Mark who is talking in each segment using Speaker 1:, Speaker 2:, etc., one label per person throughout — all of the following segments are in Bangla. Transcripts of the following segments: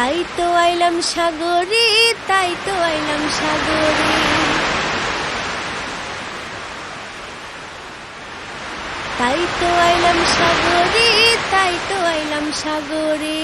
Speaker 1: তাই তো আইলাম সাগরে, তাই তো আইলাম সাগরে। তাই তো আইলাম সাগরে, তাই তো আইলাম সাগরে।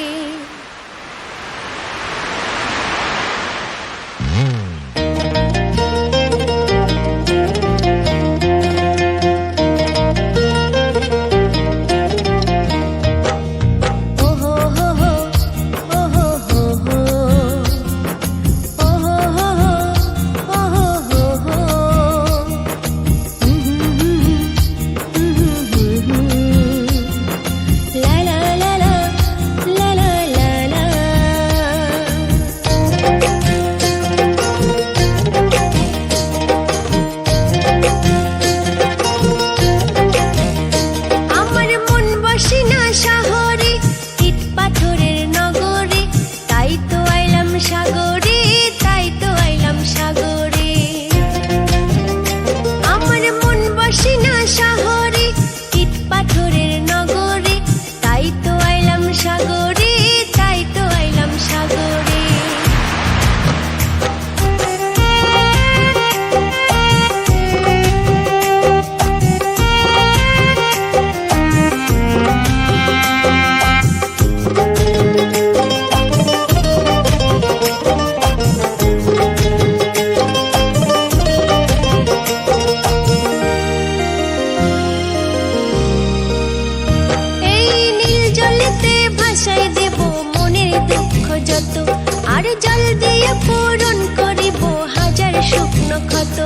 Speaker 1: আর জল দিয়ে পূরণ করিব হাজার শুকনো ক্ষত।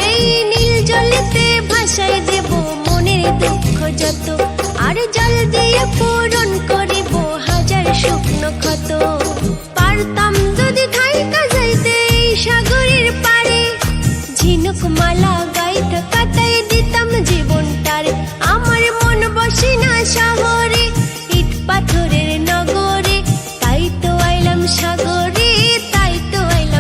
Speaker 1: এই নীল জলেতে ভাসাই দেব মনের দুঃখ যত, আর জল দিয়ে পূরণ করিব হাজার শুকনো ক্ষত। পারতাম যদি ধাইকা যাইতে এই সাগরের পারে, ঝিনুক মালা গাইটা কাটাই দিতাম জীবনটারে। আমার মন বসে না শহরে, ইট পাথরের নগরে, তাই তো আইলাম সাগরে, তাই তো আইলাম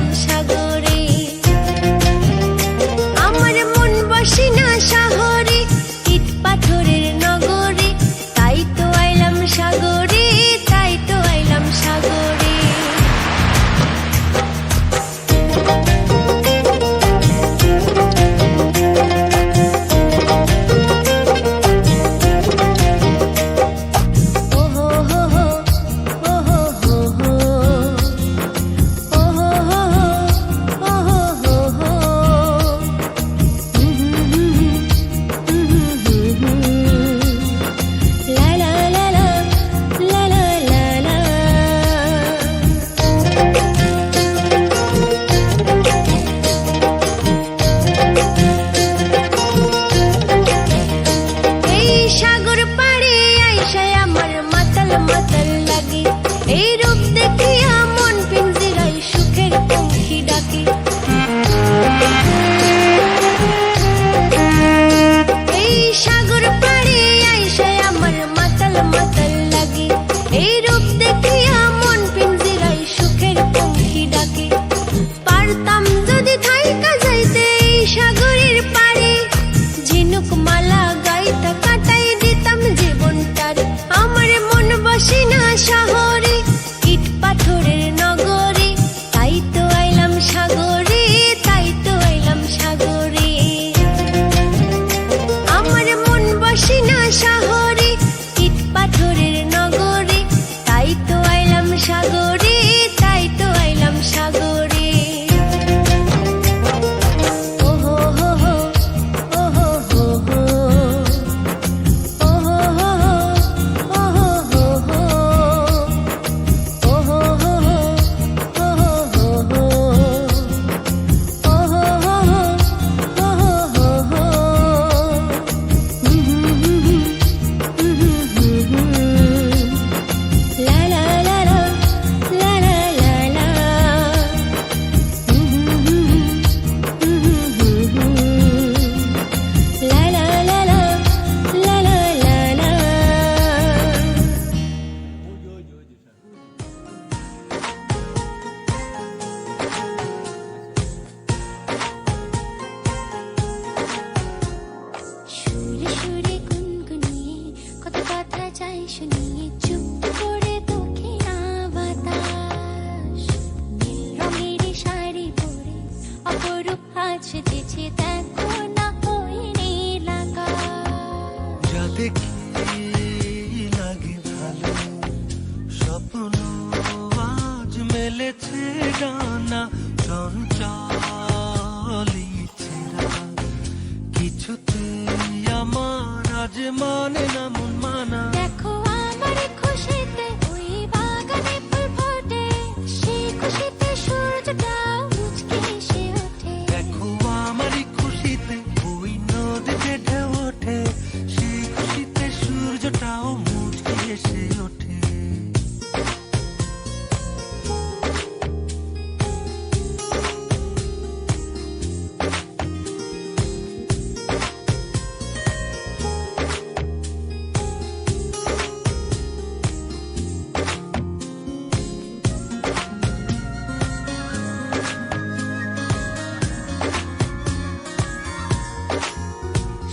Speaker 1: অপরূপ আজ দিছে দেখো না ওই নীল আকাশ।
Speaker 2: যা দেখি লাগে ভালো, স্বপ্ন আজ মেলেছে ডানা, চঞ্চল ইচ্ছেরা কিছুতেই আমার আজ মানে না মন মানা।
Speaker 1: দেখো আমার খুশিতে ওই বাগানে ফুল ফোটে, সেই খুশিতে সূর্যটা মুচকি হেসে ওঠে।
Speaker 2: দেখো আমারই খুশিতে ওই নদীতে ঢেউ ওঠে, সেই খুশিতে সূর্যটাও মুচকি এসে ওঠে।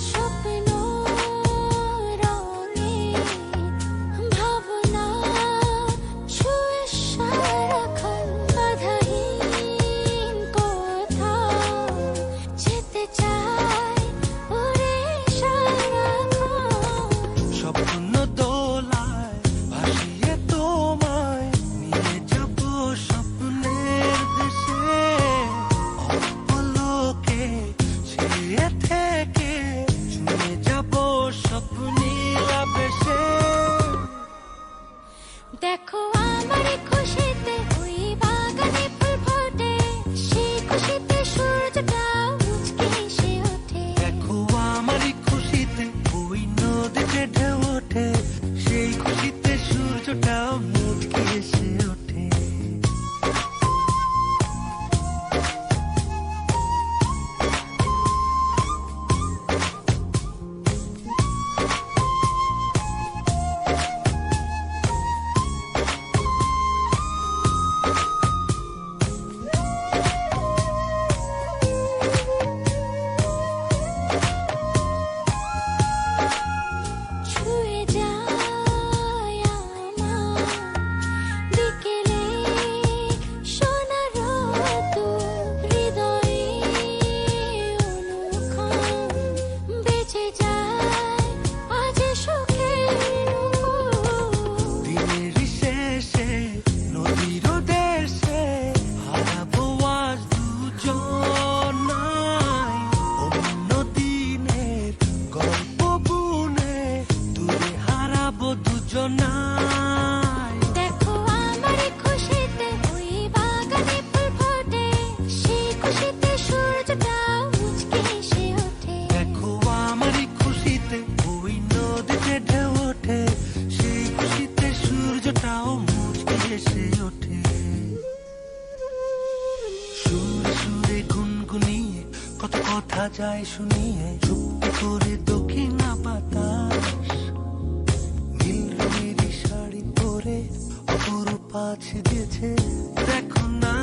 Speaker 1: স্বপ্ন রঙিন ভাবনা ছুঁয়ে সারাক্ষণ বাধাহীন কোথাও যেতে চাই ওরে সারাক্ষণ।
Speaker 2: স্বপ্ন দোলায় ভাসিয়ে তোমায় নিয়ে যাব স্বপ্নের দেশে, অপলকে ছেয়ে থেকে ছুঁয়ে যাব স্বপ্নীল আবেশে।
Speaker 1: দেখো আমার খুশিতে ওই বাগানে ফুল ফোটে, সেই খুশিতে সূর্যটা মুচকি হেসে ওঠে।
Speaker 2: দেখো আমারই খুশিতে ওই নদীতে ঢেউ ওঠে, সেই খুশিতে সূর্যটাও মুচকি এসে ওঠে।
Speaker 1: ছুঁয়ে যায় আমার বিকেলে সোনার রোদ্দুর, হৃদয়ে অনুক্ষণ বেঁচে যায় আজ সুখের নূপুর।
Speaker 2: দিনের শেষে নদীর দেশে হারাবো আজ দুজনাই, অন্য দিনের গল্প বুনে দূরে হারাবো দুজনাই।
Speaker 1: দেখো আমার খুশিতে ওই বাগানে ফুল ফোটে, সেই খুশিতে সূর্যটা মুচকি হেসে ওঠে।
Speaker 2: দেখো আমারই খুশিতে ওই নদীতে ঢেউ ওঠে, সেই খুশিতে সূর্যটাও মুচকি এসে ওঠে। সুরে সুরে গুনগুনিয়ে কত কথা যায় শুনিয়ে, চুপটি করে দক্ষিণা বাতাস নীল রঙের শাড়ি পরে অপরূপ আছে দিয়েছে দেখো না